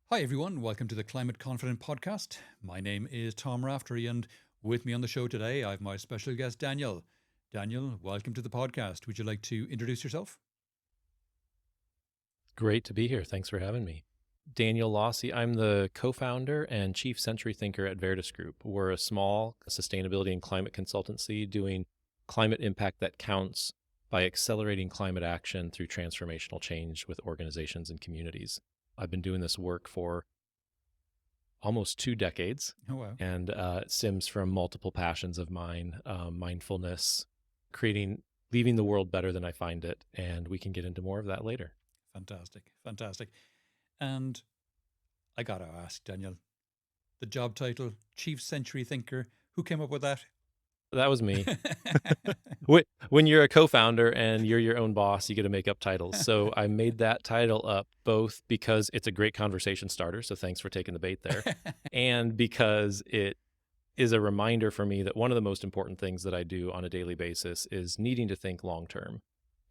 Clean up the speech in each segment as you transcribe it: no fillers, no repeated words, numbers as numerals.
Hi, everyone. Welcome to the Climate Confident Podcast. My name is Tom Raftery, and with me on the show today, I have my special guest, Daniel. Daniel, welcome to the podcast. Would you like to introduce yourself? Great to be here. Thanks for having me. Daniel Lawse. I'm the co-founder and chief century thinker at Verdis Group. We're a small sustainability and climate consultancy doing climate impact that counts by accelerating climate action through transformational change with organizations and communities. I've been doing this work for almost 2 decades, Oh, wow. and it stems from multiple passions of mine, mindfulness, leaving the world better than I find it, and we can get into more of that later. Fantastic. Fantastic. And I got to ask, Daniel, the job title, Chief Century Thinker, who came up with that? That was me. When you're a co-founder and you're your own boss, you get to make up titles. So I made that title up both because it's a great conversation starter, so thanks for taking the bait there, and because it is a reminder for me that one of the most important things that I do on a daily basis is needing to think long term.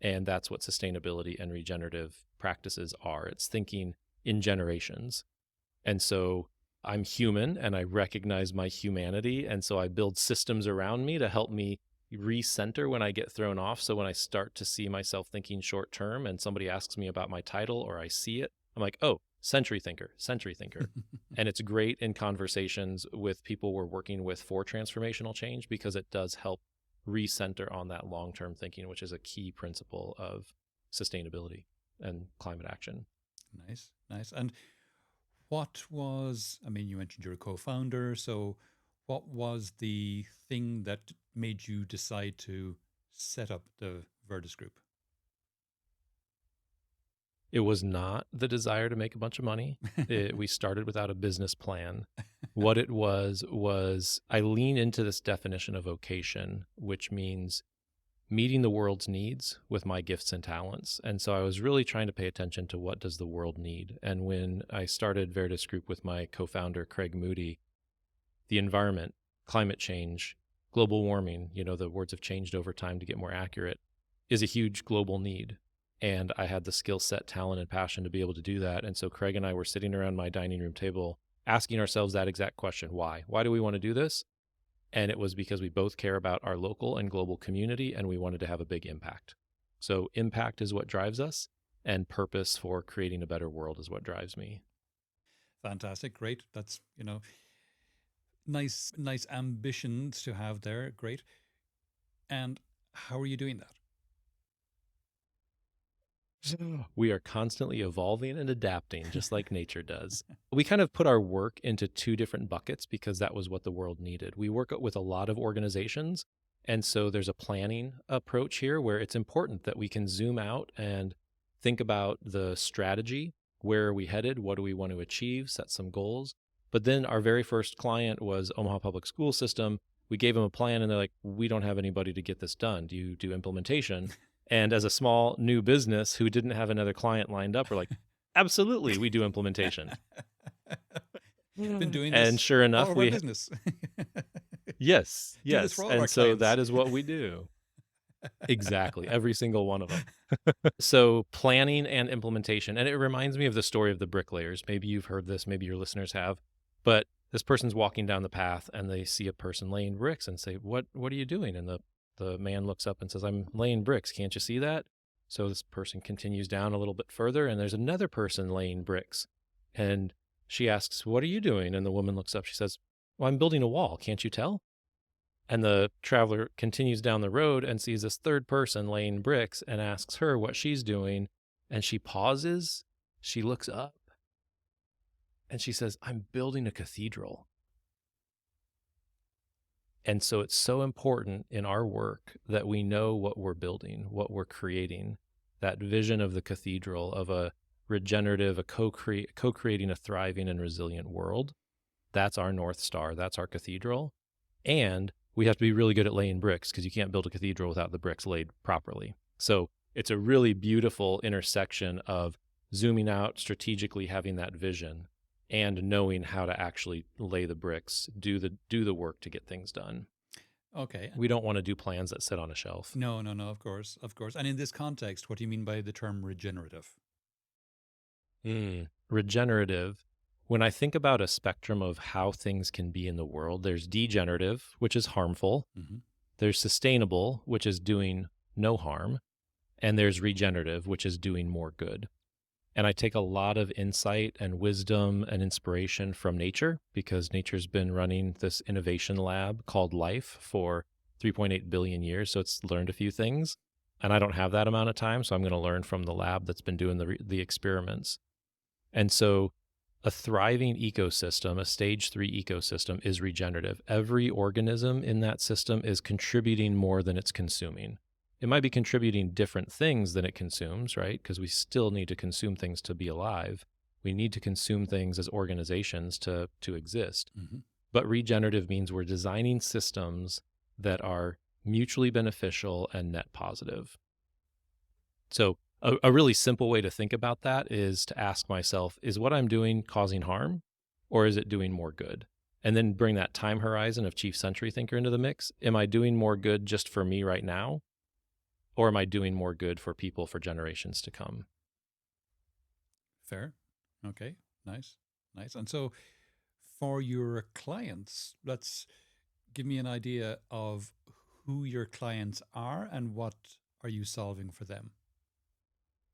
And that's what sustainability and regenerative practices are. It's thinking in generations. And so I'm human and I recognize my humanity. And so I build systems around me to help me recenter when I get thrown off. So when I start to see myself thinking short term and somebody asks me about my title or I see it, I'm like, oh, century thinker, century thinker. And it's great in conversations with people we're working with for transformational change because it does help recenter on that long-term thinking, which is a key principle of sustainability and climate action. Nice, nice. And you mentioned you're a co-founder, so what was the thing that made you decide to set up the Verdis Group? It was not the desire to make a bunch of money. We started without a business plan. What it was I lean into this definition of vocation, which means meeting the world's needs with my gifts and talents. And so I was really trying to pay attention to what does the world need. And when I started Verdis Group with my co-founder, Craig Moody, the environment, climate change, global warming, the words have changed over time to get more accurate, is a huge global need. And I had the skill set, talent, and passion to be able to do that. And so Craig and I were sitting around my dining room table asking ourselves that exact question. Why? Why do we want to do this? And it was because we both care about our local and global community and we wanted to have a big impact. So impact is what drives us, and purpose for creating a better world is what drives me. Fantastic. Great. That's, nice, nice ambitions to have there. Great. And how are you doing that? We are constantly evolving and adapting, just like nature does. We kind of put our work into 2 different buckets because that was what the world needed. We work with a lot of organizations. And so there's a planning approach here where it's important that we can zoom out and think about the strategy. Where are we headed? What do we want to achieve? Set some goals. But then our very first client was Omaha Public School System. We gave them a plan and they're like, we don't have anybody to get this done. Do you do implementation? And as a small new business who didn't have another client lined up, we're like, absolutely, we do implementation. Been doing And this sure enough, all of our business. yes. Do this for all of And our so clients. that is what we do. Exactly. Every single one of them. So planning and implementation. And it reminds me of the story of the bricklayers. Maybe you've heard this, maybe your listeners have, but this person's walking down the path and they see a person laying bricks and say, what are you doing? And the man looks up and says, I'm laying bricks. Can't you see that? So this person continues down a little bit further and there's another person laying bricks. And she asks, what are you doing? And the woman looks up. She says, well, I'm building a wall. Can't you tell? And the traveler continues down the road and sees this third person laying bricks and asks her what she's doing. And she pauses. She looks up and she says, I'm building a cathedral. And so it's so important in our work that we know what we're building, what we're creating, that vision of the cathedral, of a regenerative, a co-creating a thriving and resilient world. That's our North Star. That's our cathedral. And we have to be really good at laying bricks because you can't build a cathedral without the bricks laid properly. So it's a really beautiful intersection of zooming out, strategically having that vision, and knowing how to actually lay the bricks, do the work to get things done. Okay. We don't want to do plans that sit on a shelf. No, of course, of course. And in this context, what do you mean by the term regenerative? Regenerative when I think about a spectrum of how things can be in the world, there's degenerative, which is harmful. Hmm. There's sustainable, which is doing no harm. And there's regenerative, which is doing more good. And I take a lot of insight and wisdom and inspiration from nature, because nature's been running this innovation lab called life for 3.8 billion years. So it's learned a few things. And I don't have that amount of time. So I'm going to learn from the lab that's been doing the experiments. And so a thriving ecosystem, a stage 3 ecosystem, is regenerative. Every organism in that system is contributing more than it's consuming. It might be contributing different things than it consumes, right? Because we still need to consume things to be alive. We need to consume things as organizations to exist. Hmm. But regenerative means we're designing systems that are mutually beneficial and net positive. So a really simple way to think about that is to ask myself, is what I'm doing causing harm, or is it doing more good? And then bring that time horizon of chief century thinker into the mix. Am I doing more good just for me right now? Or am I doing more good for people for generations to come? Fair. Okay. Nice. Nice. And so for your clients, let's give me an idea of who your clients are and what are you solving for them?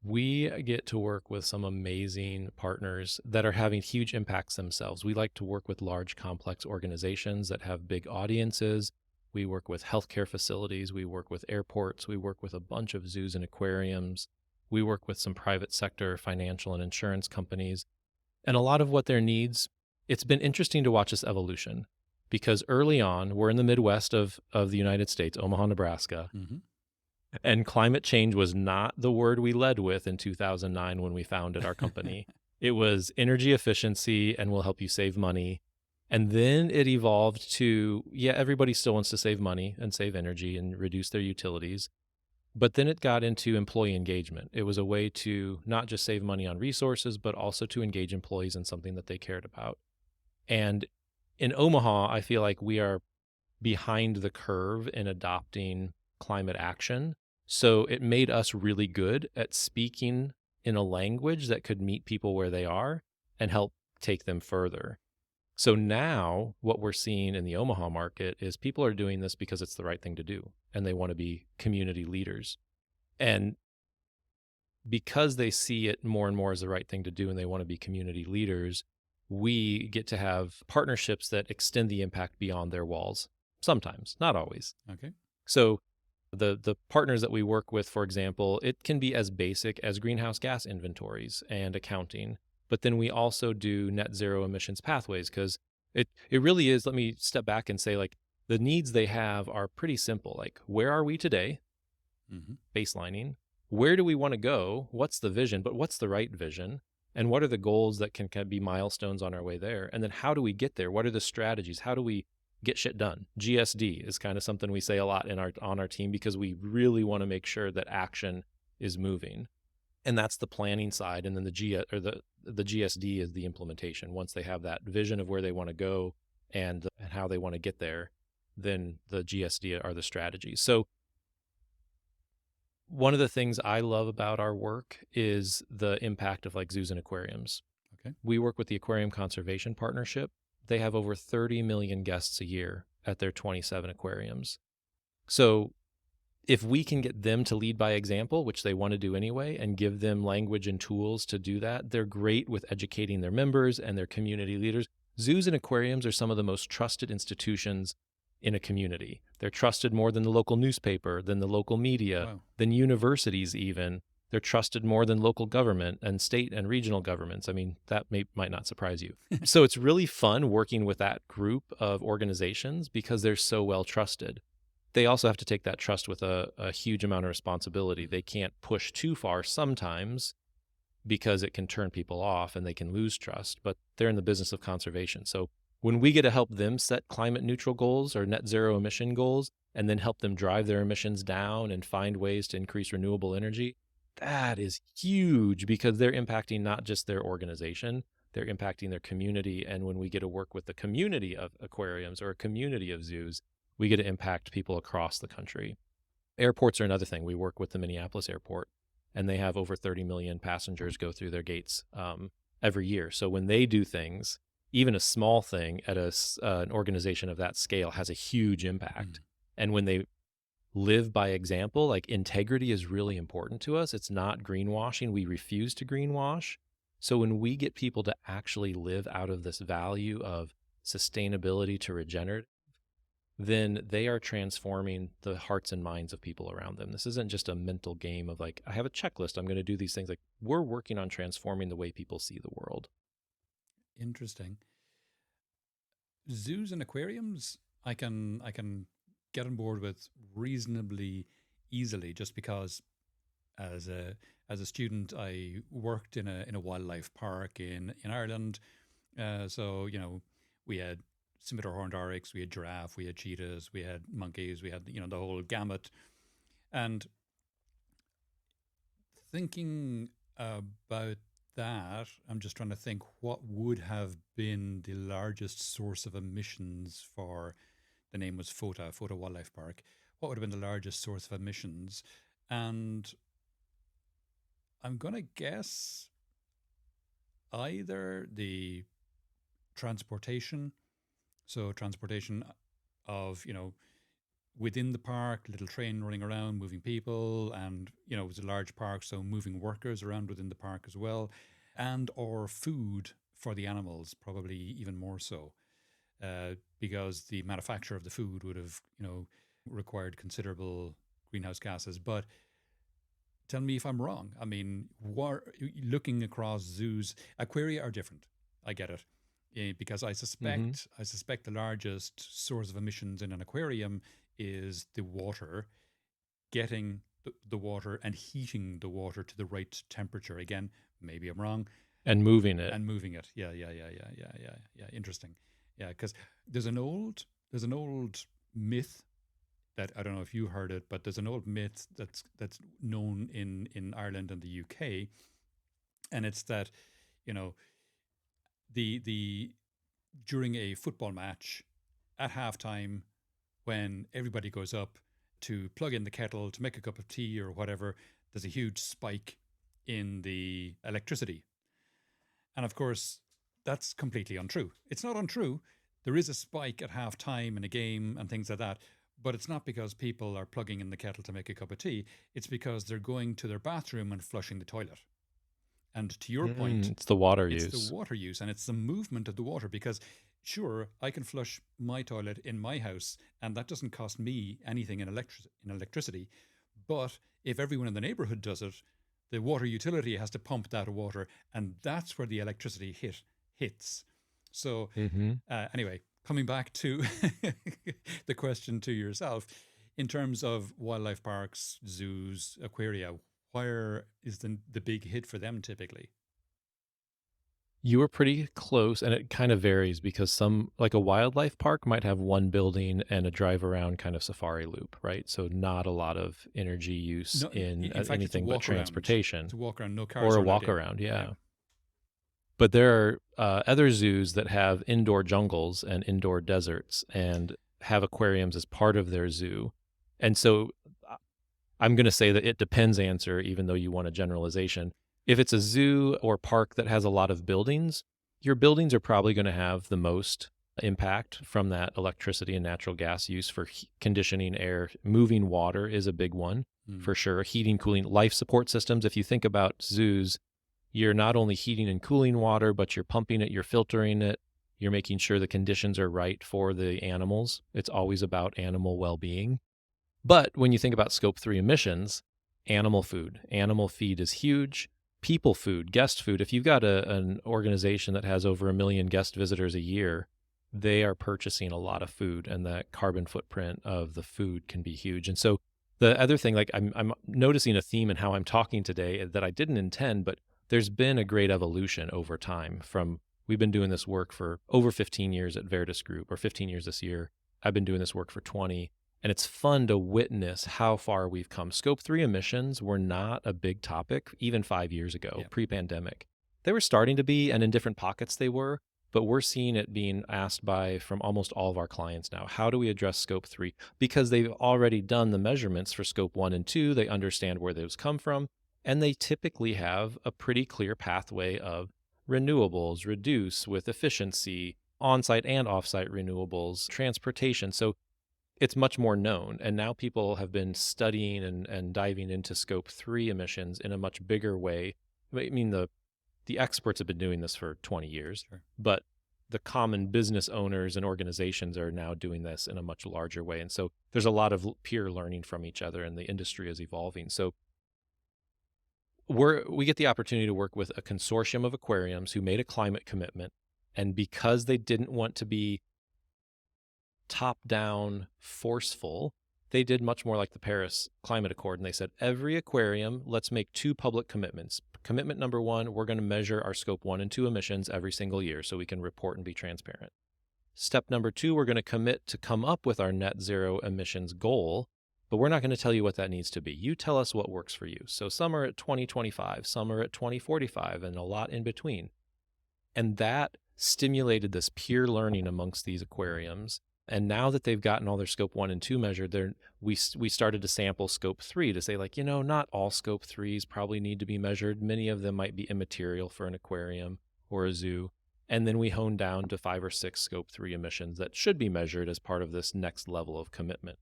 We get to work with some amazing partners that are having huge impacts themselves. We like to work with large, complex organizations that have big audiences. We work with healthcare facilities. We work with airports. We work with a bunch of zoos and aquariums. We work with some private sector financial and insurance companies. And a lot of what their needs, it's been interesting to watch this evolution, because early on, we're in the Midwest of the United States, Omaha, Nebraska. Hmm. And climate change was not the word we led with in 2009 when we founded our company. It was energy efficiency and we'll help you save money. And then it evolved to, yeah, everybody still wants to save money and save energy and reduce their utilities. But then it got into employee engagement. It was a way to not just save money on resources, but also to engage employees in something that they cared about. And in Omaha, I feel like we are behind the curve in adopting climate action. So it made us really good at speaking in a language that could meet people where they are and help take them further. So now what we're seeing in the Omaha market is people are doing this because it's the right thing to do and they want to be community leaders. And because they see it more and more as the right thing to do and they want to be community leaders, we get to have partnerships that extend the impact beyond their walls. Sometimes, not always. Okay. So the partners that we work with, for example, it can be as basic as greenhouse gas inventories and accounting, but then we also do net zero emissions pathways, because it really is. Let me step back and say, like, the needs they have are pretty simple. Like, where are we today? Hmm. Baselining. Where do we want to go? What's the vision? But what's the right vision? And what are the goals that can be milestones on our way there? And then how do we get there? What are the strategies? How do we get shit done? GSD is kind of something we say a lot on our team, because we really want to make sure that action is moving. And that's the planning side. And then the GSD is the implementation. Once they have that vision of where they want to go and how they want to get there, then the GSD are the strategies. So one of the things I love about our work is the impact of, like, zoos and aquariums. Okay. We work with the Aquarium Conservation Partnership. They have over 30 million guests a year at their 27 aquariums. So if we can get them to lead by example, which they want to do anyway, and give them language and tools to do that, they're great with educating their members and their community leaders. Zoos and aquariums are some of the most trusted institutions in a community. They're trusted more than the local newspaper, than the local media, Wow. than universities even. They're trusted more than local government and state and regional governments. I mean, that might not surprise you. So it's really fun working with that group of organizations because they're so well trusted. They also have to take that trust with a huge amount of responsibility. They can't push too far sometimes because it can turn people off and they can lose trust, but they're in the business of conservation. So when we get to help them set climate neutral goals or net zero emission goals, and then help them drive their emissions down and find ways to increase renewable energy, that is huge, because they're impacting not just their organization, they're impacting their community. And when we get to work with the community of aquariums or a community of zoos, we get to impact people across the country. Airports are another thing. We work with the Minneapolis airport, and they have over 30 million passengers go through their gates every year. So when they do things, even a small thing at an organization of that scale has a huge Mm. impact. And when they live by example, like integrity is really important to us. It's not greenwashing. We refuse to greenwash. So when we get people to actually live out of this value of sustainability to regenerate, then they are transforming the hearts and minds of people around them. This isn't just a mental game of like, I have a checklist, I'm going to do these things. Like, we're working on transforming the way people see the world. Interesting. Zoos and aquariums, I can get on board with reasonably easily, just because as a student I worked in a wildlife park in Ireland. So we had scimitar horned oryx, we had giraffe, we had cheetahs, we had monkeys, we had the whole gamut. And thinking about that, I'm just trying to think what would have been the largest source of emissions for, the name was Fota Wildlife Park. What would have been the largest source of emissions? And I'm going to guess either the transportation, so transportation of, within the park, little train running around, moving people, and it was a large park, so moving workers around within the park as well, and or food for the animals, probably even more so, because the manufacture of the food would have required considerable greenhouse gases. But tell me if I'm wrong. I mean, looking across zoos, aquaria are different. I get it. Because I Mm-hmm. suspect I suspect the largest source of emissions in an aquarium is the water, getting the water and heating the water to the right temperature. Again, maybe I'm wrong, And moving it. and moving it. Yeah. Interesting. Yeah, because there's an old myth that I don't know if you heard it, but there's an old myth that's known in Ireland and the UK, and it's that you know the during a football match at halftime, when everybody goes up to plug in the kettle to make a cup of tea or whatever, there's a huge spike in the electricity. And of course, that's completely untrue. It's not untrue. There is a spike at half time in a game and things like that, but it's not because people are plugging in the kettle to make a cup of tea. It's because they're going to their bathroom and flushing the toilet. And to your point, It's the water it's the use. water use and it's the movement of the water, because sure, I can flush my toilet in my house and that doesn't cost me anything in electricity. But if everyone in the neighborhood does it, the water utility has to pump that water, and that's where the electricity hits. So Mm-hmm. anyway, coming back to the question to yourself, in terms of wildlife parks, zoos, aquaria, where is the big hit for them typically? You were pretty close, and it kind of varies because some, like a wildlife park, might have one building and a drive around kind of safari loop, right? So not a lot of energy use No, in in fact, it's a anything but walk around. It's transportation a walk around. No cars or a are allowed walk in. around. Yeah. Yeah. But there are other zoos that have indoor jungles and indoor deserts and have aquariums as part of their zoo. And so I'm going to say that it depends answer, even though you want a generalization. If it's a zoo or park that has a lot of buildings, your buildings are probably going to have the most impact from that electricity and natural gas use for conditioning air. Moving water is a big one Mm. for sure. Heating, cooling, life support systems. If you think about zoos, you're not only heating and cooling water, but you're pumping it, you're filtering it, you're making sure the conditions are right for the animals. It's always about animal well being. But when you think about scope 3 emissions, animal feed is huge. People food, guest food. If you've got an organization that has over 1 million guest visitors a year, they are purchasing a lot of food, and that carbon footprint of the food can be huge. And so the other thing, like I'm noticing a theme in how I'm talking today that I didn't intend, but there's been a great evolution over time. From we've been doing this work for over 15 years at Verdis Group, or 15 years this year. I've been doing this work for 20. And it's fun to witness how far we've come. Scope 3 emissions were not a big topic even 5 years ago, Yeah. pre pandemic. They were starting to be, and in different pockets they were, but we're seeing it being asked from almost all of our clients now. How do we address scope 3? Because they've already done the measurements for scope 1 and 2. They understand where those come from, and they typically have a pretty clear pathway of renewables, reduce with efficiency, on-site and off-site renewables, transportation. So it's much more known. And now people have been studying and diving into scope 3 emissions in a much bigger way. I mean, the experts have been doing this for 20 years, Sure. but the common business owners and organizations are now doing this in a much larger way. And so there's a lot of peer learning from each other, and the industry is evolving. So we get the opportunity to work with a consortium of aquariums who made a climate commitment. And because they didn't want to be top-down forceful, they did much more like the Paris Climate Accord. And they said, every aquarium, let's make 2 public commitments. Commitment number 1, we're going to measure our scope 1 and 2 emissions every single year so we can report and be transparent. Step number 2, we're going to commit to come up with our net zero emissions goal, but we're not going to tell you what that needs to be. You tell us what works for you. So some are at 2025, some are at 2045, and a lot in between. And that stimulated this peer learning amongst these aquariums. And now that they've gotten all their scope 1 and 2 measured, we started to sample scope 3 to say, like, not all scope 3s probably need to be measured. Many of them might be immaterial for an aquarium or a zoo. And then we honed down to 5 or 6 scope 3 emissions that should be measured as part of this next level of commitment.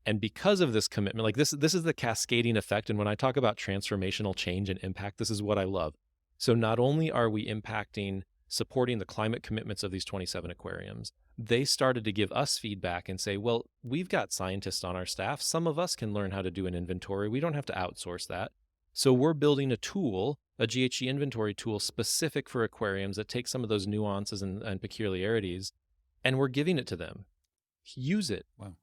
And because of this commitment, like this is the cascading effect. And when I talk about transformational change and impact, this is what I love. So not only are we supporting the climate commitments of these 27 aquariums, they started to give us feedback and say, well, we've got scientists on our staff. Some of us can learn how to do an inventory. We don't have to outsource that. So we're building a tool, a GHG inventory tool specific for aquariums that takes some of those nuances and peculiarities, and we're giving it to them. Use it. Wow.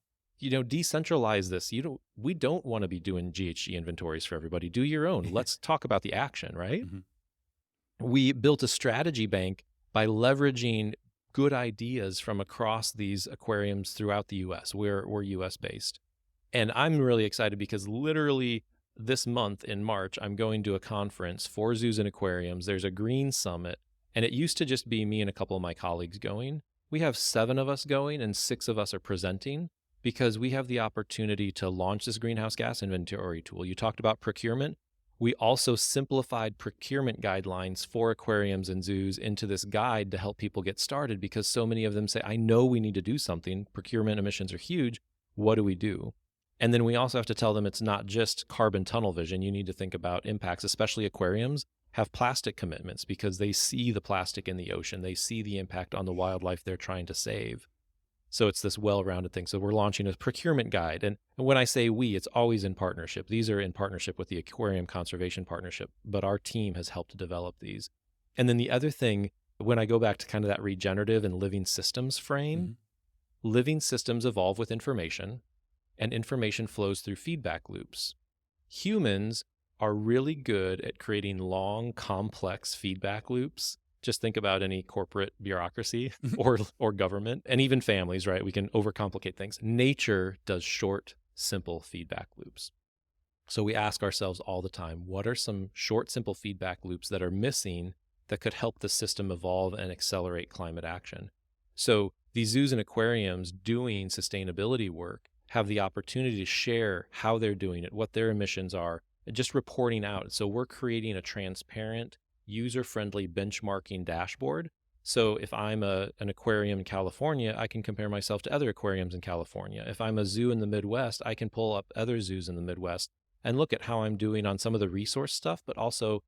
Decentralize this. We don't want to be doing GHG inventories for everybody. Do your own. Let's talk about the action, right? Mm-hmm. We built a strategy bank by leveraging good ideas from across these aquariums throughout the U.S. We're U.S. based. And I'm really excited because literally this month in March, I'm going to a conference for zoos and aquariums. There's a green summit, and it used to just be me and a couple of my colleagues going. We have 7 of us going and 6 of us are presenting because we have the opportunity to launch this greenhouse gas inventory tool. You talked about procurement. We also simplified procurement guidelines for aquariums and zoos into this guide to help people get started because so many of them say, I know we need to do something. Procurement emissions are huge. What do we do? And then we also have to tell them it's not just carbon tunnel vision. You need to think about impacts, especially aquariums have plastic commitments because they see the plastic in the ocean. They see the impact on the wildlife they're trying to save. So it's this well-rounded thing. So we're launching a procurement guide. And when I say we, it's always in partnership. These are in partnership with the Aquarium Conservation Partnership, but our team has helped to develop these. And then the other thing, when I go back to kind of that regenerative and living systems frame, living systems evolve with information, and information flows through feedback loops. Humans are really good at creating long, complex feedback loops. Just think about any corporate bureaucracy or government, and even families, right? We can overcomplicate things. Nature does short, simple feedback loops. So we ask ourselves all the time, what are some short, simple feedback loops that are missing that could help the system evolve and accelerate climate action? So these zoos and aquariums doing sustainability work have the opportunity to share how they're doing it, what their emissions are, and just reporting out. So we're creating a transparent, user-friendly benchmarking dashboard. So if I'm an aquarium in California, I can compare myself to other aquariums in California. If I'm a zoo in the Midwest, I can pull up other zoos in the Midwest and look at how I'm doing on some of the resource stuff, but also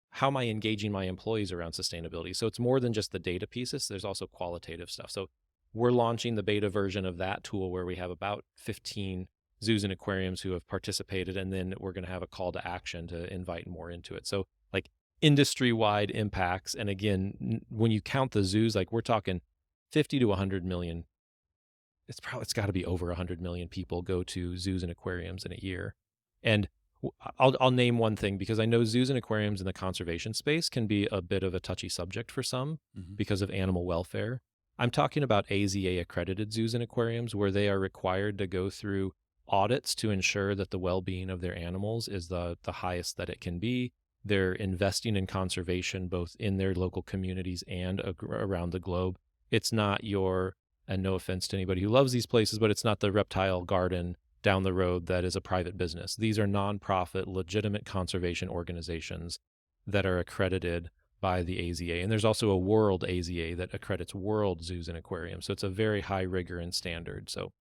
how am I engaging my employees around sustainability? So it's more than just the data pieces. There's also qualitative stuff. So we're launching the beta version of that tool where we have about 15 zoos and aquariums who have participated, and then we're going to have a call to action to invite more into it. So like industry-wide impacts. And again, when you count the zoos, like we're talking 50 to 100 million. It's got to be over 100 million people go to zoos and aquariums in a year. And I'll name one thing because I know zoos and aquariums in the conservation space can be a bit of a touchy subject for some because of animal welfare. I'm talking about AZA accredited zoos and aquariums where they are required to go through audits to ensure that the well-being of their animals is the highest that it can be. They're investing in conservation both in their local communities and around the globe. It's not and no offense to anybody who loves these places, but it's not the reptile garden down the road that is a private business. These are nonprofit, legitimate conservation organizations that are accredited by the AZA. And there's also a world AZA that accredits world zoos and aquariums. So it's a very high rigor and standard. So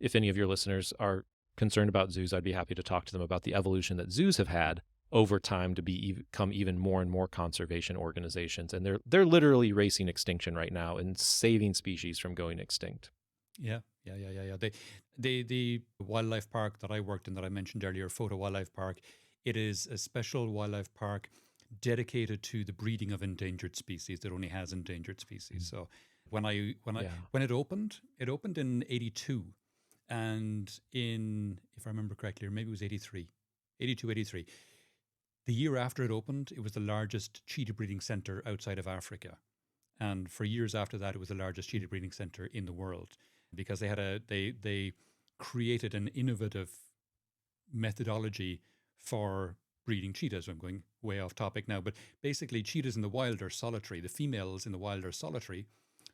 if any of your listeners are concerned about zoos, I'd be happy to talk to them about the evolution that zoos have had over time to become even more and more conservation organizations. And they're literally racing extinction right now and saving species from going extinct. Yeah. The wildlife park that I worked in that I mentioned earlier, Photo Wildlife Park, it is a special wildlife park dedicated to the breeding of endangered species that only has endangered species. So when it opened in 82, and in, if I remember correctly, or maybe it was 83, 82, 83. The year after it opened, it was the largest cheetah breeding center outside of Africa. And for years after that, it was the largest cheetah breeding center in the world because they created an innovative methodology for breeding cheetahs. I'm going way off topic now, but basically cheetahs in the wild are solitary. The females in the wild are solitary.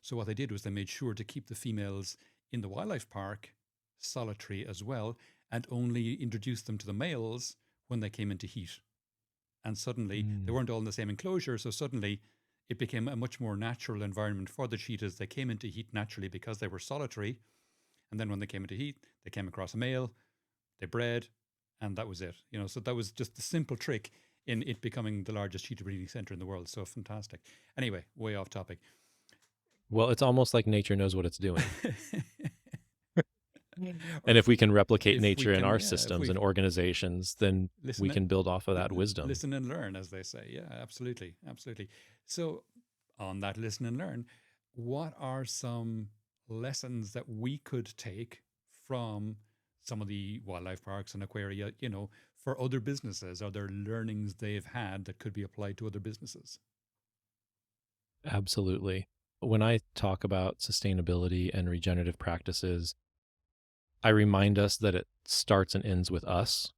So what they did was they made sure to keep the females in the wildlife park solitary as well, and only introduced them to the males when they came into heat. And suddenly they weren't all in the same enclosure. So suddenly it became a much more natural environment for the cheetahs. They came into heat naturally because they were solitary. And then when they came into heat, they came across a male, they bred, and that was it. So that was just the simple trick in it becoming the largest cheetah breeding center in the world. So fantastic. Anyway, way off topic. Well, it's almost like nature knows what it's doing. And if we can replicate nature in our systems and organizations, then we can build off of that wisdom. Listen and learn, as they say. Yeah, absolutely. Absolutely. So on that listen and learn, what are some lessons that we could take from some of the wildlife parks and aquaria, for other businesses? Are there learnings they've had that could be applied to other businesses? Absolutely. When I talk about sustainability and regenerative practices, I remind us that it starts and ends with us.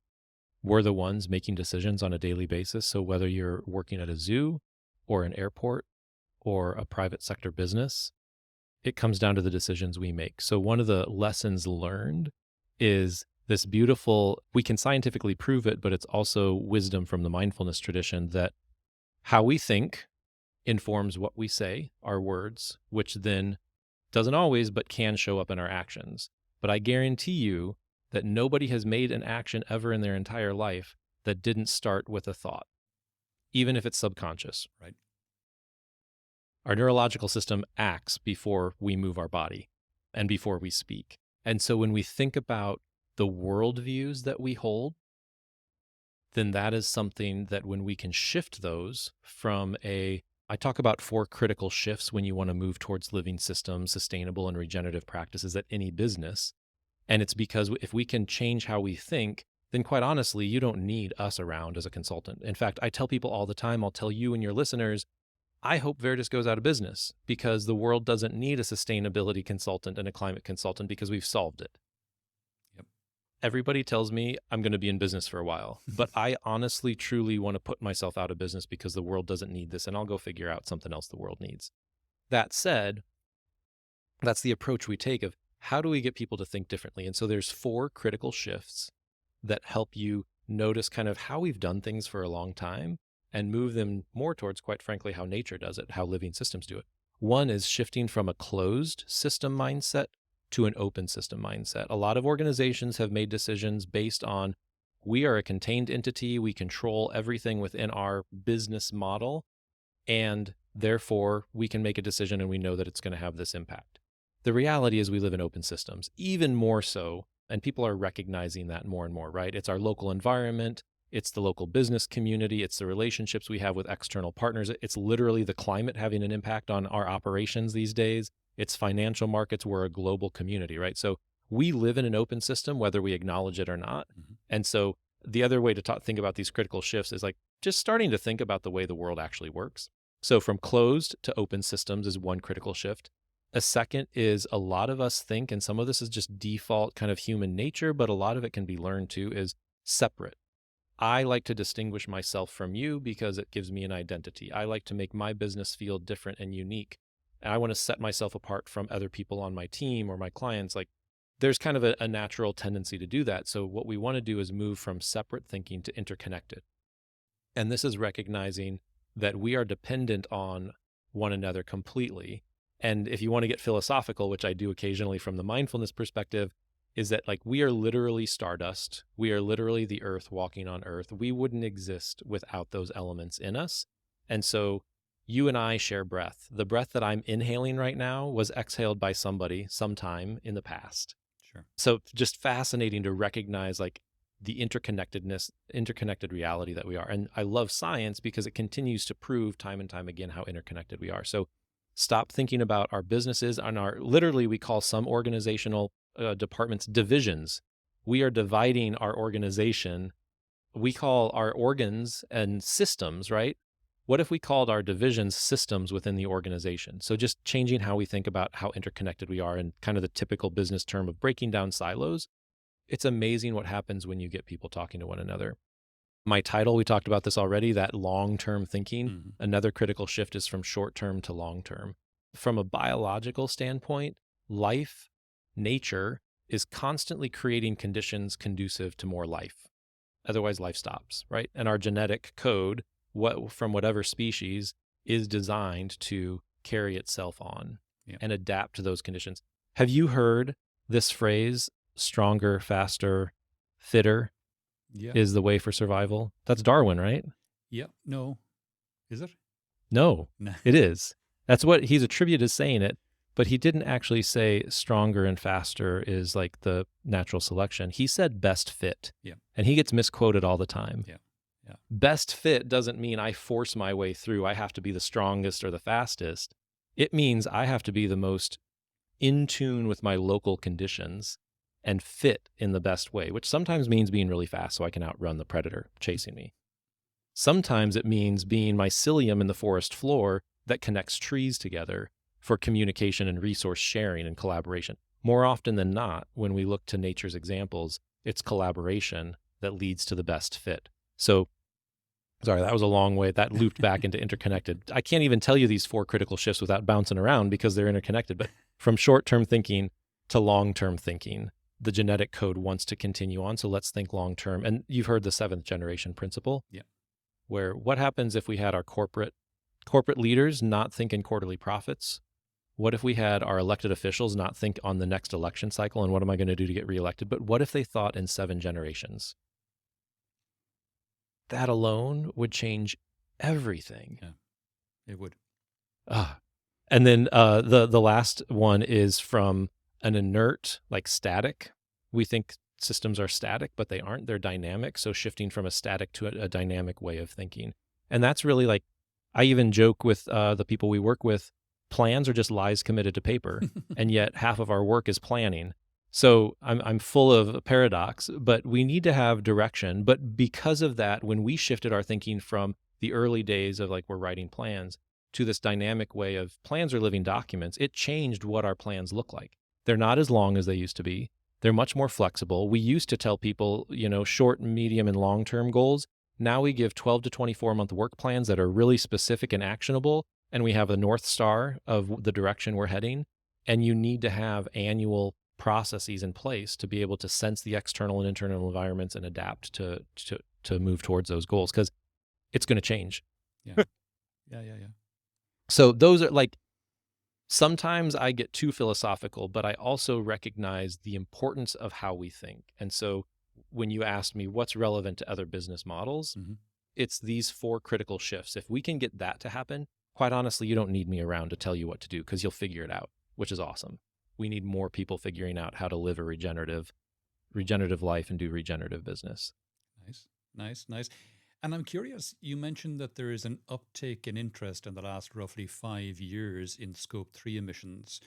We're the ones making decisions on a daily basis. So whether you're working at a zoo or an airport or a private sector business, it comes down to the decisions we make. So one of the lessons learned is this beautiful, we can scientifically prove it, but it's also wisdom from the mindfulness tradition that how we think informs what we say, our words, which then doesn't always, but can show up in our actions. But I guarantee you that nobody has made an action ever in their entire life that didn't start with a thought, even if it's subconscious. Right. Our neurological system acts before we move our body and before we speak. And so when we think about the worldviews that we hold, then that is something that when we can shift those from I talk about 4 critical shifts when you want to move towards living systems, sustainable and regenerative practices at any business. And it's because if we can change how we think, then quite honestly, you don't need us around as a consultant. In fact, I tell people all the time, I'll tell you and your listeners, I hope Verdis goes out of business because the world doesn't need a sustainability consultant and a climate consultant because we've solved it. Yep. Everybody tells me I'm going to be in business for a while, but I honestly, truly want to put myself out of business because the world doesn't need this, and I'll go figure out something else the world needs. That said, that's the approach we take of how do we get people to think differently? And so there's 4 critical shifts that help you notice kind of how we've done things for a long time and move them more towards, quite frankly, how nature does it, how living systems do it. One is shifting from a closed system mindset to an open system mindset. A lot of organizations have made decisions based on we are a contained entity, we control everything within our business model, and therefore we can make a decision and we know that it's going to have this impact. The reality is we live in open systems, even more so, and people are recognizing that more and more, right? It's our local environment, it's the local business community, it's the relationships we have with external partners. It's literally the climate having an impact on our operations these days. It's financial markets. We're a global community, right? So we live in an open system, whether we acknowledge it or not. Mm-hmm. And so the other way to think about these critical shifts is like just starting to think about the way the world actually works. So from closed to open systems is one critical shift. A second is a lot of us think, and some of this is just default kind of human nature, but a lot of it can be learned too, is separate. I like to distinguish myself from you because it gives me an identity. I like to make my business feel different and unique. And I want to set myself apart from other people on my team or my clients. Like there's kind of a natural tendency to do that. So what we want to do is move from separate thinking to interconnected. And this is recognizing that we are dependent on one another completely. And if you want to get philosophical, which I do occasionally from the mindfulness perspective, is that like we are literally stardust. We are literally the earth walking on earth. We wouldn't exist without those elements in us. And so you and I share breath. The breath that I'm inhaling right now was exhaled by somebody sometime in the past. Sure. So just fascinating to recognize like the interconnected reality that we are. And I love science because it continues to prove time and time again how interconnected we are. So stop thinking about our businesses and literally we call some organizational departments divisions. We are dividing our organization. We call our organs and systems, right? What if we called our divisions systems within the organization? So just changing how we think about how interconnected we are and kind of the typical business term of breaking down silos. It's amazing what happens when you get people talking to one another. My title, we talked about this already, that long-term thinking. Mm-hmm. Another critical shift is from short-term to long-term. From a biological standpoint, life, nature is constantly creating conditions conducive to more life. Otherwise, life stops, right? And our genetic code, from whatever species, is designed to carry itself on and adapt to those conditions. Have you heard this phrase, stronger, faster, fitter is the way for survival? That's Darwin, right? Yeah. No. Is it? No, Nah. it is. That's what he's attributed as saying it, but he didn't actually say stronger and faster is like the natural selection. He said best fit. Yeah. And he gets misquoted all the time. Yeah. Yeah. Best fit doesn't mean I force my way through. I have to be the strongest or the fastest. It means I have to be the most in tune with my local conditions and fit in the best way, which sometimes means being really fast so I can outrun the predator chasing me. Sometimes it means being mycelium in the forest floor that connects trees together for communication and resource sharing and collaboration. More often than not, when we look to nature's examples, it's collaboration that leads to the best fit. So, sorry, that was a long way. That looped back into interconnected. I can't even tell you these 4 critical shifts without bouncing around because they're interconnected. But from short-term thinking to long-term thinking, the genetic code wants to continue on. So let's think long-term. And you've heard the 7th generation principle. Yeah. Where what happens if we had our corporate leaders not think in quarterly profits? What if we had our elected officials not think on the next election cycle and what am I going to do to get reelected? But what if they thought in 7 generations? That alone would change everything. Yeah, it would. And then the last one is from an inert, like static. We think systems are static, but they aren't. They're dynamic. So shifting from a static to a dynamic way of thinking. And that's really like, I even joke with the people we work with, plans are just lies committed to paper. And yet half of our work is planning. So I'm full of paradox, but we need to have direction. But because of that, when we shifted our thinking from the early days of like we're writing plans to this dynamic way of plans are living documents, it changed what our plans look like. They're not as long as they used to be. They're much more flexible. We used to tell people, short, medium, and long-term goals. Now we give 12 to 24-month work plans that are really specific and actionable, and we have a North Star of the direction we're heading, and you need to have annual processes in place to be able to sense the external and internal environments and adapt to move towards those goals, because it's going to change. Yeah. Yeah. So those are like, sometimes I get too philosophical, but I also recognize the importance of how we think. And so when you asked me what's relevant to other business models, it's these 4 critical shifts. If we can get that to happen, quite honestly, you don't need me around to tell you what to do because you'll figure it out, which is awesome. We need more people figuring out how to live a regenerative life and do regenerative business. Nice. And I'm curious, you mentioned that there is an uptake in interest in the last roughly 5 years in Scope 3 emissions.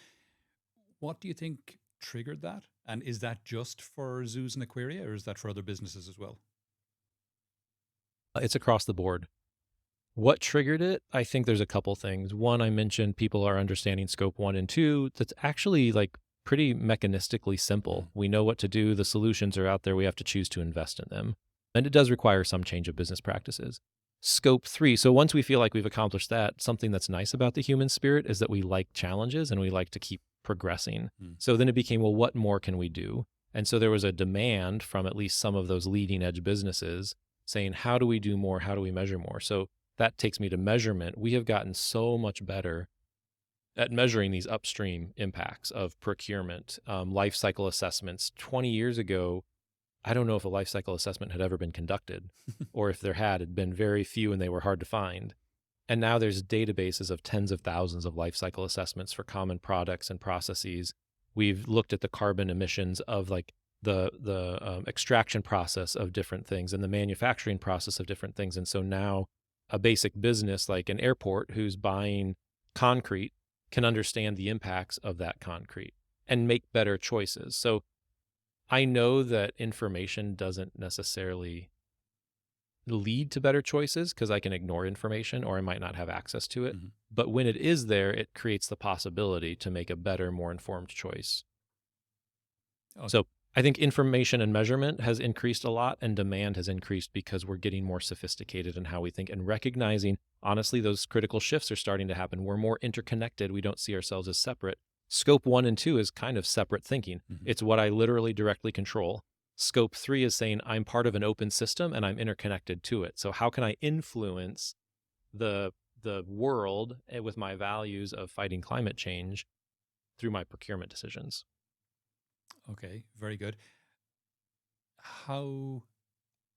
What do you think triggered that? And is that just for zoos and aquaria, or is that for other businesses as well? It's across the board. What triggered it? I think there's a couple things. One, I mentioned people are understanding Scope 1 and 2. That's actually like pretty mechanistically simple. We know what to do. The solutions are out there. We have to choose to invest in them. And it does require some change of business practices. Scope 3. So once we feel like we've accomplished that, something that's nice about the human spirit is that we like challenges and we like to keep progressing. So then it became, well, what more can we do? And so there was a demand from at least some of those leading edge businesses saying, how do we do more? How do we measure more? So that takes me to measurement. We have gotten so much better at measuring these upstream impacts of procurement, life cycle assessments. 20 years ago, I don't know if a life cycle assessment had ever been conducted, or if there had been very few and they were hard to find. And now there's databases of tens of thousands of life cycle assessments for common products and processes. We've looked at the carbon emissions of like the extraction process of different things and the manufacturing process of different things. And so now a basic business like an airport who's buying concrete can understand the impacts of that concrete and make better choices. So I know that information doesn't necessarily lead to better choices because I can ignore information or I might not have access to it. Mhm. But when it is there, it creates the possibility to make a better, more informed choice. Oh, So I think information and measurement has increased a lot and demand has increased because we're getting more sophisticated in how we think and recognizing, honestly, those critical shifts are starting to happen. We're more interconnected. We don't see ourselves as separate. Scope 1 and 2 is kind of separate thinking. Mhm. It's what I literally directly control. Scope 3 is saying I'm part of an open system and I'm interconnected to it. So how can I influence the world with my values of fighting climate change through my procurement decisions? okay, very good. How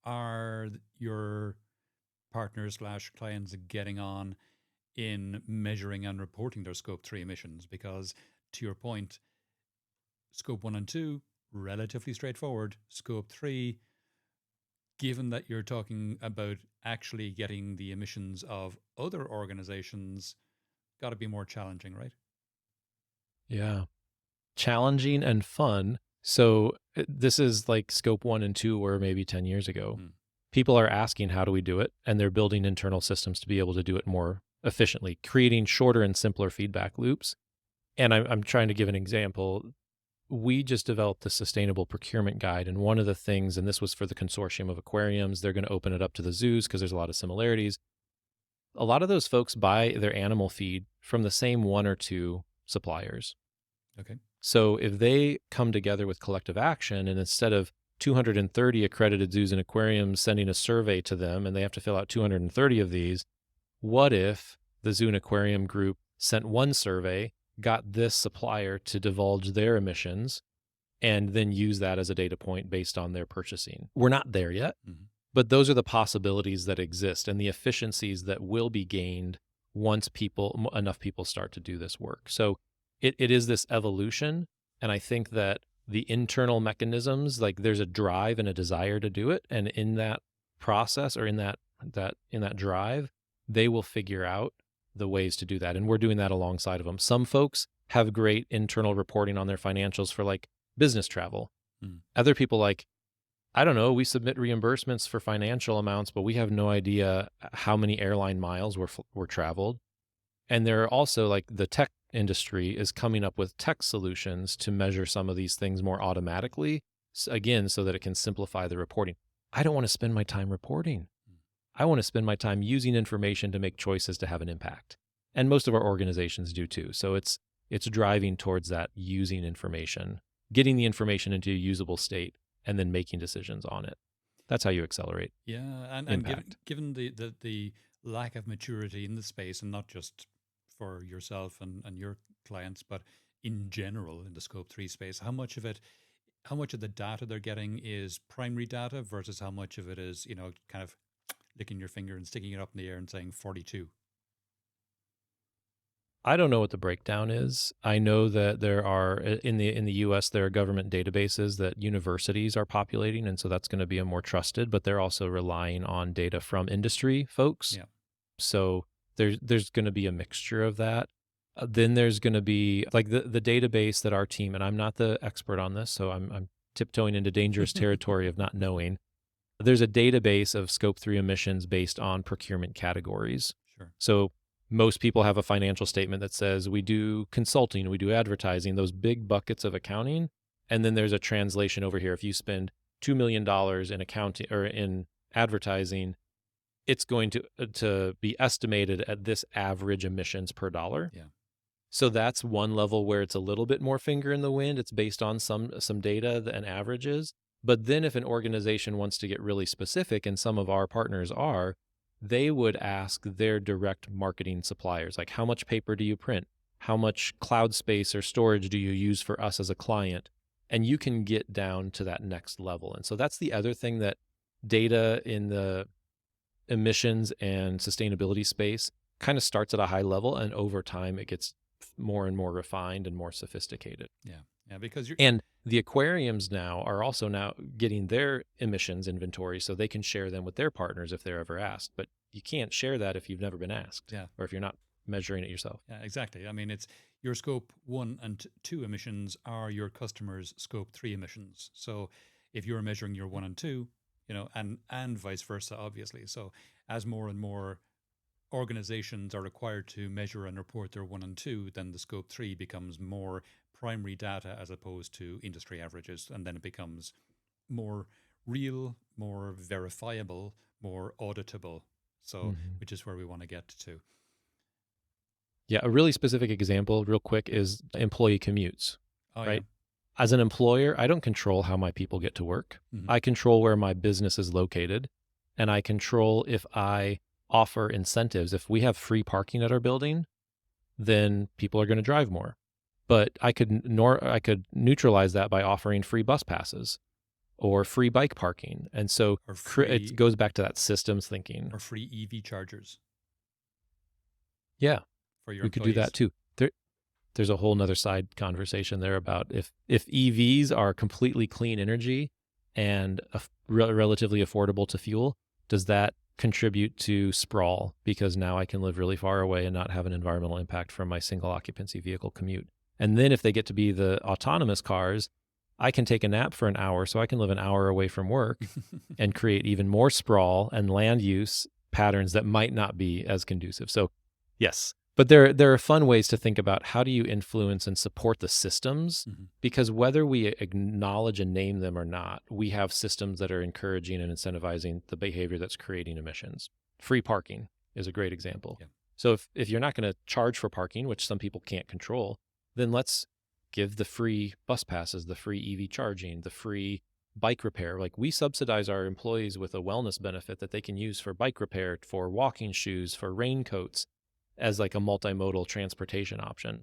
are your partners slash clients getting on in measuring and reporting their scope 3 emissions? Because to your point, scope 1 and 2, relatively straightforward. Scope 3, given that you're talking about actually getting the emissions of other organizations, got to be more challenging, right? Yeah. Challenging and fun. So this is like scope 1 and 2 were maybe 10 years ago. Mm. People are asking, how do we do it? And they're building internal systems to be able to do it more efficiently, creating shorter and simpler feedback loops. And I'm trying to give an example. We just developed the sustainable procurement guide. And one of the things, and this was for the consortium of aquariums, they're going to open it up to the zoos because there's a lot of similarities. A lot of those folks buy their animal feed from the same one or two suppliers. Okay. So if they come together with collective action and instead of 230 accredited zoos and aquariums sending a survey to them and they have to fill out 230 of these, what if the zoo and aquarium group sent one survey, got this supplier to divulge their emissions, and then use that as a data point based on their purchasing? We're not there yet, Mm-hmm. but those are the possibilities that exist and the efficiencies that will be gained once enough people start to do this work. So it is this evolution. And I think that the internal mechanisms, like there's a drive and a desire to do it. And in that process or in that drive, they will figure out the ways to do that. And we're doing that alongside of them. Some folks have great internal reporting on their financials for like business travel. Mm. Other people like, I don't know, we submit reimbursements for financial amounts, but we have no idea how many airline miles were traveled. And there are also like the tech industry is coming up with tech solutions to measure some of these things more automatically, again, so that it can simplify the reporting. I don't want to spend my time reporting. I want to spend my time using information to make choices to have an impact. And most of our organizations do too. So it's driving towards that, using information, getting the information into a usable state, and then making decisions on it. That's how you accelerate Yeah, and impact. given the lack of maturity in the space, and not just for yourself and your clients, but in general in the scope 3 space, how much of the data they're getting is primary data versus how much of it is, kind of licking your finger and sticking it up in the air and saying 42? I don't know what the breakdown is. I know that there are in the US there are government databases that universities are populating, and so that's going to be a more trusted, but they're also relying on data from industry folks. Yeah. So there's going to be a mixture of that. Then there's going to be like the database that our team, and I'm not the expert on this, so I'm tiptoeing into dangerous territory of not knowing. There's a database of scope 3 emissions based on procurement categories. Sure. So most people have a financial statement that says we do consulting, we do advertising, those big buckets of accounting. And then there's a translation over here. If you spend $2 million in accounting or in advertising, it's going to be estimated at this average emissions per dollar. Yeah. So that's one level where it's a little bit more finger in the wind. It's based on some data and averages. But then if an organization wants to get really specific, and some of our partners are, they would ask their direct marketing suppliers, like, how much paper do you print? How much cloud space or storage do you use for us as a client? And you can get down to that next level. And so that's the other thing, that data in the emissions and sustainability space kind of starts at a high level, and over time it gets more and more refined and more sophisticated. Yeah. Yeah. Because And the aquariums now are also now getting their emissions inventory, so they can share them with their partners if they're ever asked. But you can't share that if you've never been asked, yeah. or if you're not measuring it yourself. Yeah, exactly. I mean, it's your scope 1 and 2 emissions are your customers' scope 3 emissions. So if you're measuring your 1 and 2, and vice versa, obviously. So as more and more organizations are required to measure and report their 1 and 2, then the scope 3 becomes more primary data as opposed to industry averages. And then it becomes more real, more verifiable, more auditable. So, which is where we want to get to. Yeah, a really specific example, real quick, is employee commutes, right? Yeah. As an employer, I don't control how my people get to work. I control where my business is located, and I control if I offer incentives. If we have free parking at our building, then people are going to drive more. But I could neutralize that by offering free bus passes or free bike parking. And so it goes back to that systems thinking. Or free EV chargers. Yeah. For your we could do that too. There's a whole nother side conversation there about if EVs are completely clean energy and relatively affordable to fuel, does that contribute to sprawl? Because now I can live really far away and not have an environmental impact from my single occupancy vehicle commute. And then if they get to be the autonomous cars, I can take a nap for an hour, so I can live an hour away from work and create even more sprawl and land use patterns that might not be as conducive. So yes. But there are fun ways to think about how do you influence and support the systems, because whether we acknowledge and name them or not, we have systems that are encouraging and incentivizing the behavior that's creating emissions. Free parking is a great example. Yeah. So if you're not going to charge for parking, which some people can't control, then let's give the free bus passes, the free EV charging, the free bike repair. Like, we subsidize our employees with a wellness benefit that they can use for bike repair, for walking shoes, for raincoats, as like a multimodal transportation option.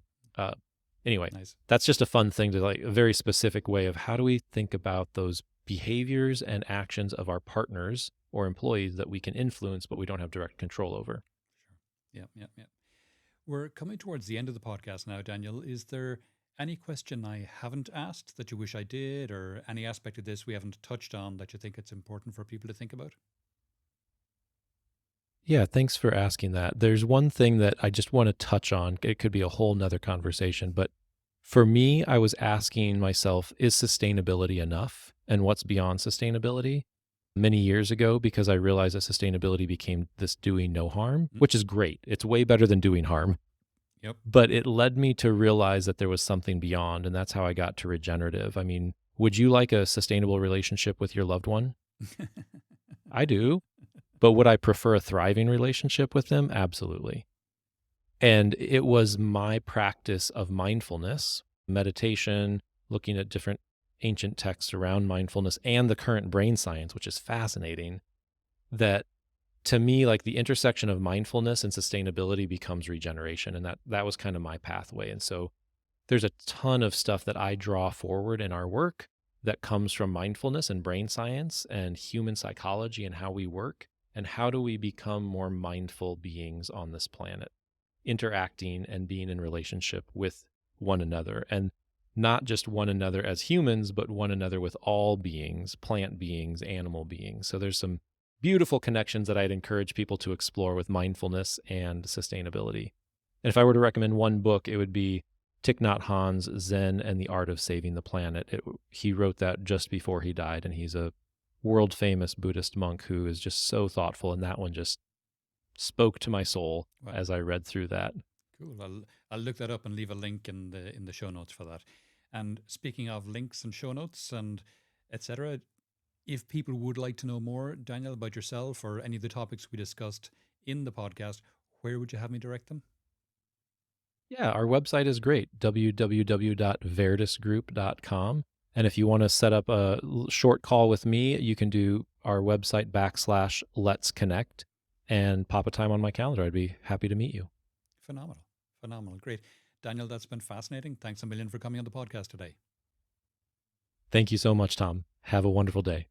Anyway, nice. That's just a fun thing to, like, a very specific way of how do we think about those behaviors and actions of our partners or employees that we can influence, but we don't have direct control over. Sure. Yeah. We're coming towards the end of the podcast now, Daniel. Is there any question I haven't asked that you wish I did, or any aspect of this we haven't touched on that you think it's important for people to think about? Yeah, thanks for asking that. There's one thing that I just want to touch on. It could be a whole nother conversation, but for me, I was asking myself, is sustainability enough? And what's beyond sustainability? Many years ago, because I realized that sustainability became this doing no harm, which is great. It's way better than doing harm. Yep. But it led me to realize that there was something beyond, and that's how I got to regenerative. I mean, would you like a sustainable relationship with your loved one? I do. But would I prefer a thriving relationship with them? Absolutely. And it was my practice of mindfulness, meditation, looking at different ancient texts around mindfulness and the current brain science, which is fascinating, that to me, like, the intersection of mindfulness and sustainability becomes regeneration. And that was kind of my pathway. And so there's a ton of stuff that I draw forward in our work that comes from mindfulness and brain science and human psychology and how we work. And how do we become more mindful beings on this planet, interacting and being in relationship with one another, and not just one another as humans, but one another with all beings, plant beings, animal beings. So there's some beautiful connections that I'd encourage people to explore with mindfulness and sustainability. And if I were to recommend one book, it would be Thich Nhat Hanh's Zen and the Art of Saving the Planet. He wrote that just before he died, and he's a world famous Buddhist monk who is just so thoughtful, and that one just spoke to my soul as I read through that. Cool. I'll look that up and leave a link in the show notes for that. And speaking of links and show notes and etc., if people would like to know more, Daniel, about yourself or any of the topics we discussed in the podcast, where would you have me direct them? Yeah, our website is great, www.verdisgroup.com. And if you want to set up a short call with me, you can do our website /Let's Connect. and pop a time on my calendar. I'd be happy to meet you. Phenomenal. Phenomenal. Great. Daniel, that's been fascinating. Thanks a million for coming on the podcast today. Thank you so much, Tom. Have a wonderful day.